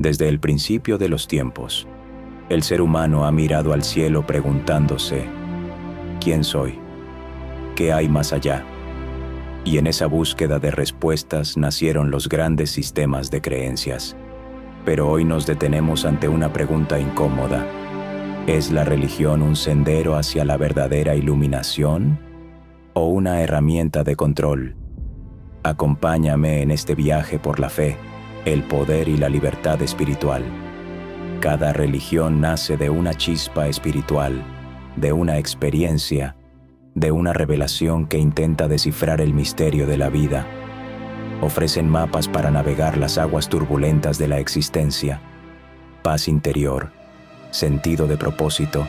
Desde el principio de los tiempos, el ser humano ha mirado al cielo preguntándose, ¿quién soy? ¿Qué hay más allá? Y en esa búsqueda de respuestas nacieron los grandes sistemas de creencias. Pero hoy nos detenemos ante una pregunta incómoda. ¿Es la religión un sendero hacia la verdadera iluminación o una herramienta de control? Acompáñame en este viaje por la fe, el poder y la libertad espiritual. Cada religión nace de una chispa espiritual, de una experiencia, de una revelación que intenta descifrar el misterio de la vida. Ofrecen mapas para navegar las aguas turbulentas de la existencia, paz interior, sentido de propósito,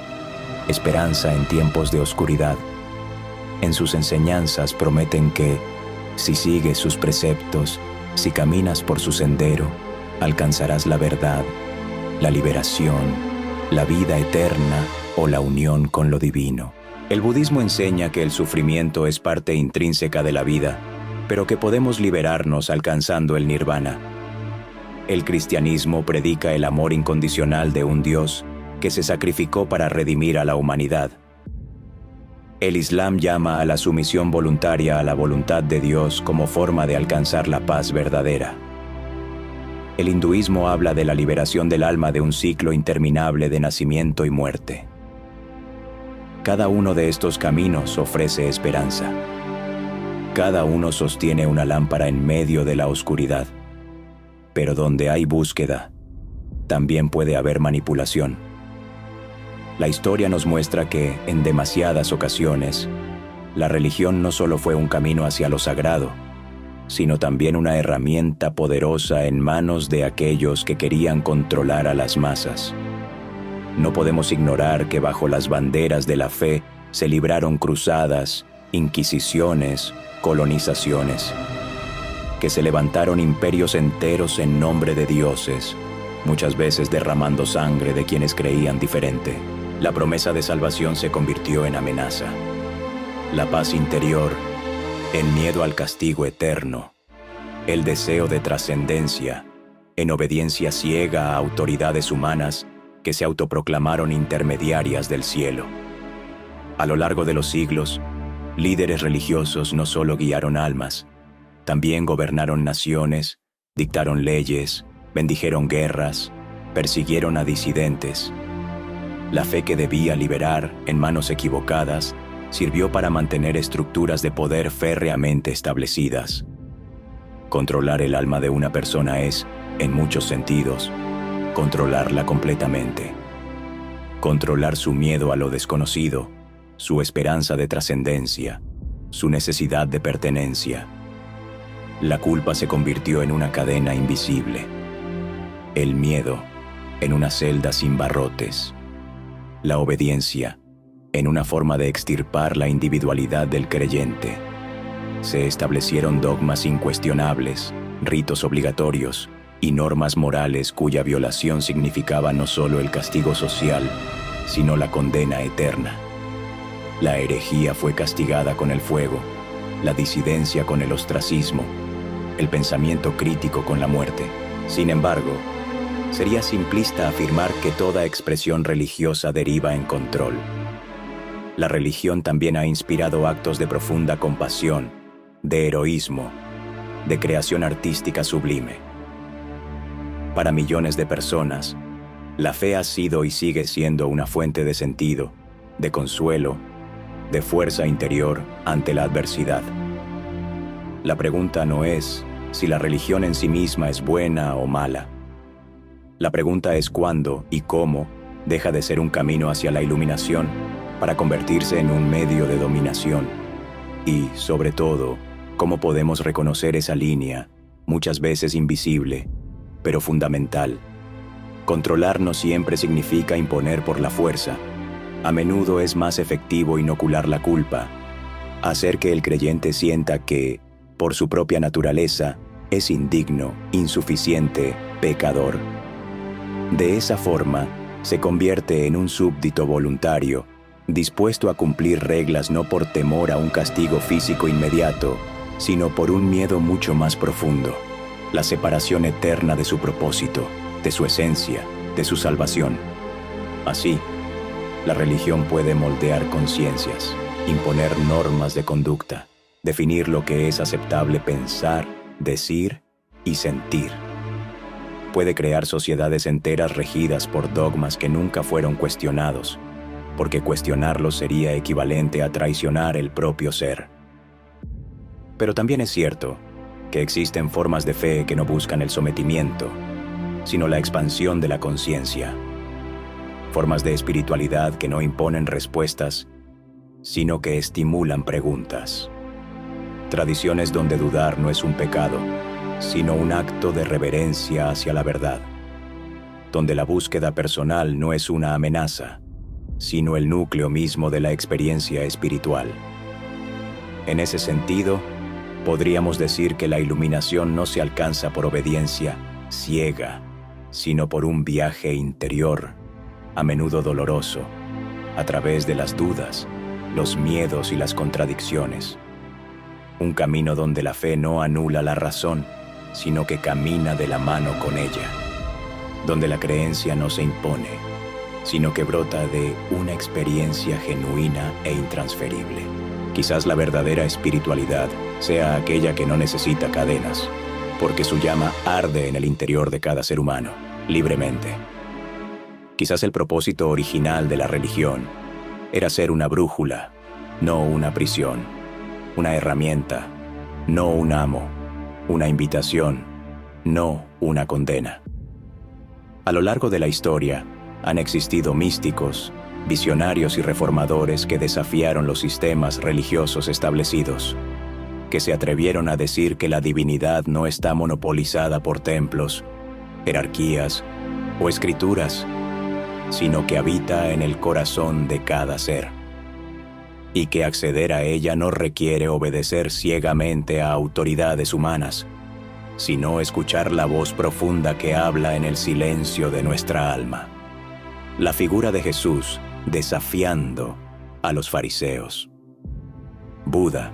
esperanza en tiempos de oscuridad. En sus enseñanzas prometen que, si sigues sus preceptos, si caminas por su sendero, alcanzarás la verdad, la liberación, la vida eterna o la unión con lo divino. El budismo enseña que el sufrimiento es parte intrínseca de la vida, pero que podemos liberarnos alcanzando el nirvana. El cristianismo predica el amor incondicional de un Dios que se sacrificó para redimir a la humanidad. El Islam llama a la sumisión voluntaria a la voluntad de Dios como forma de alcanzar la paz verdadera. El hinduismo habla de la liberación del alma de un ciclo interminable de nacimiento y muerte. Cada uno de estos caminos ofrece esperanza. Cada uno sostiene una lámpara en medio de la oscuridad. Pero donde hay búsqueda, también puede haber manipulación. La historia nos muestra que, en demasiadas ocasiones, la religión no solo fue un camino hacia lo sagrado, sino también una herramienta poderosa en manos de aquellos que querían controlar a las masas. No podemos ignorar que bajo las banderas de la fe se libraron cruzadas, inquisiciones, colonizaciones, que se levantaron imperios enteros en nombre de dioses, muchas veces derramando sangre de quienes creían diferente. La promesa de salvación se convirtió en amenaza. La paz interior, en miedo al castigo eterno. El deseo de trascendencia, en obediencia ciega a autoridades humanas que se autoproclamaron intermediarias del cielo. A lo largo de los siglos, líderes religiosos no solo guiaron almas, también gobernaron naciones, dictaron leyes, bendijeron guerras, persiguieron a disidentes. La fe que debía liberar en manos equivocadas sirvió para mantener estructuras de poder férreamente establecidas. Controlar el alma de una persona es, en muchos sentidos, controlarla completamente. Controlar su miedo a lo desconocido, su esperanza de trascendencia, su necesidad de pertenencia. La culpa se convirtió en una cadena invisible. El miedo en una celda sin barrotes. La obediencia en una forma de extirpar la individualidad del creyente. Se establecieron dogmas incuestionables, ritos obligatorios y normas morales cuya violación significaba no solo el castigo social, sino la condena eterna. La herejía fue castigada con el fuego, la disidencia con el ostracismo, el pensamiento crítico con la muerte. Sin embargo, sería simplista afirmar que toda expresión religiosa deriva en control. La religión también ha inspirado actos de profunda compasión, de heroísmo, de creación artística sublime. Para millones de personas, la fe ha sido y sigue siendo una fuente de sentido, de consuelo, de fuerza interior ante la adversidad. La pregunta no es si la religión en sí misma es buena o mala. La pregunta es cuándo y cómo deja de ser un camino hacia la iluminación para convertirse en un medio de dominación. Y, sobre todo, cómo podemos reconocer esa línea, muchas veces invisible, pero fundamental. Controlar no siempre significa imponer por la fuerza. A menudo es más efectivo inocular la culpa, hacer que el creyente sienta que, por su propia naturaleza, es indigno, insuficiente, pecador. De esa forma, se convierte en un súbdito voluntario, dispuesto a cumplir reglas no por temor a un castigo físico inmediato, sino por un miedo mucho más profundo, la separación eterna de su propósito. de su esencia, de su salvación. Así, la religión puede moldear conciencias, imponer normas de conducta, definir lo que es aceptable pensar, decir y sentir. Puede crear sociedades enteras regidas por dogmas que nunca fueron cuestionados, porque cuestionarlos sería equivalente a traicionar el propio ser. Pero también es cierto que existen formas de fe que no buscan el sometimiento, sino la expansión de la conciencia. Formas de espiritualidad que no imponen respuestas, sino que estimulan preguntas. Tradiciones donde dudar no es un pecado, sino un acto de reverencia hacia la verdad. Donde la búsqueda personal no es una amenaza, sino el núcleo mismo de la experiencia espiritual. En ese sentido, podríamos decir que la iluminación no se alcanza por obediencia ciega, sino por un viaje interior, a menudo doloroso, a través de las dudas, los miedos y las contradicciones. Un camino donde la fe no anula la razón, sino que camina de la mano con ella. Donde la creencia no se impone, sino que brota de una experiencia genuina e intransferible. Quizás la verdadera espiritualidad sea aquella que no necesita cadenas, porque su llama arde en el interior de cada ser humano, libremente. Quizás el propósito original de la religión era ser una brújula, no una prisión, una herramienta, no un amo, una invitación, no una condena. A lo largo de la historia, han existido místicos, visionarios y reformadores que desafiaron los sistemas religiosos establecidos, que se atrevieron a decir que la divinidad no está monopolizada por templos, jerarquías o escrituras, sino que habita en el corazón de cada ser, y que acceder a ella no requiere obedecer ciegamente a autoridades humanas, sino escuchar la voz profunda que habla en el silencio de nuestra alma. La figura de Jesús desafiando a los fariseos. Buda,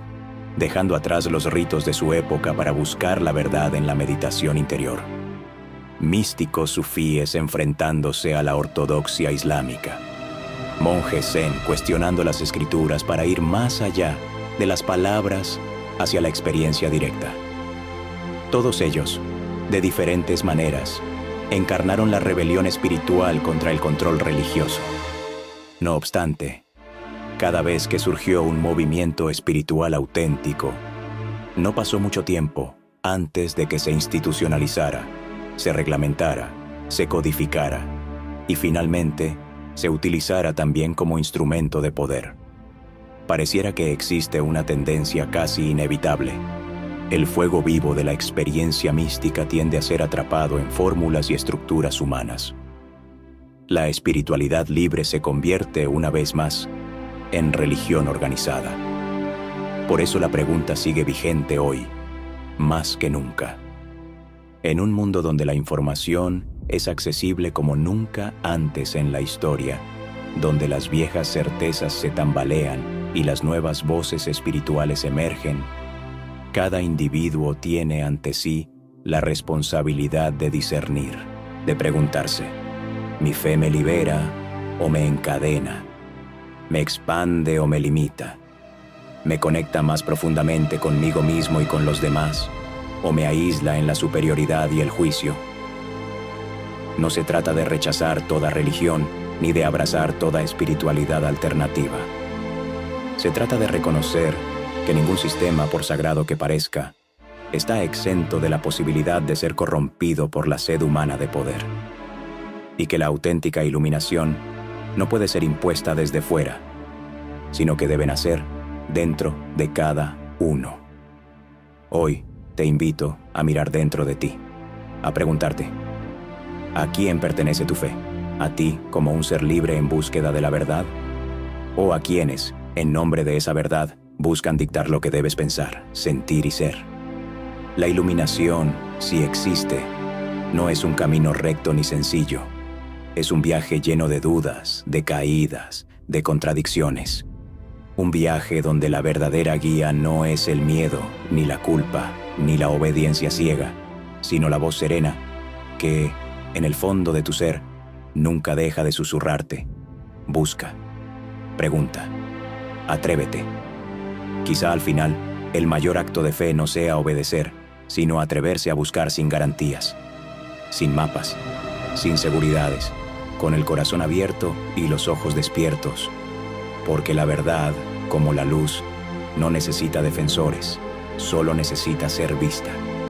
dejando atrás los ritos de su época para buscar la verdad en la meditación interior. Místicos sufíes enfrentándose a la ortodoxia islámica. Monjes zen cuestionando las escrituras para ir más allá de las palabras hacia la experiencia directa. Todos ellos, de diferentes maneras, encarnaron la rebelión espiritual contra el control religioso. No obstante, cada vez que surgió un movimiento espiritual auténtico, no pasó mucho tiempo antes de que se institucionalizara, se reglamentara, se codificara y finalmente se utilizara también como instrumento de poder. Pareciera que existe una tendencia casi inevitable. El fuego vivo de la experiencia mística tiende a ser atrapado en fórmulas y estructuras humanas. La espiritualidad libre se convierte, una vez más, en religión organizada. Por eso la pregunta sigue vigente hoy, más que nunca. En un mundo donde la información es accesible como nunca antes en la historia, donde las viejas certezas se tambalean y las nuevas voces espirituales emergen, cada individuo tiene ante sí la responsabilidad de discernir, de preguntarse, ¿mi fe me libera o me encadena? ¿Me expande o me limita? ¿Me conecta más profundamente conmigo mismo y con los demás? ¿O me aísla en la superioridad y el juicio? No se trata de rechazar toda religión, ni de abrazar toda espiritualidad alternativa. Se trata de reconocer que ningún sistema, por sagrado que parezca, está exento de la posibilidad de ser corrompido por la sed humana de poder, y que la auténtica iluminación no puede ser impuesta desde fuera, sino que debe nacer dentro de cada uno. Hoy te invito a mirar dentro de ti, a preguntarte, ¿a quién pertenece tu fe? ¿A ti como un ser libre en búsqueda de la verdad? ¿O a quienes, en nombre de esa verdad, buscan dictar lo que debes pensar, sentir y ser? La iluminación, si existe, no es un camino recto ni sencillo. Es un viaje lleno de dudas, de caídas, de contradicciones. Un viaje donde la verdadera guía no es el miedo, ni la culpa, ni la obediencia ciega, sino la voz serena que, En el fondo de tu ser, nunca deja de susurrarte. Busca, pregunta, atrévete. Quizá al final, el mayor acto de fe no sea obedecer, sino atreverse a buscar sin garantías, sin mapas, sin seguridades, con el corazón abierto y los ojos despiertos, porque la verdad, como la luz, no necesita defensores, solo necesita ser vista.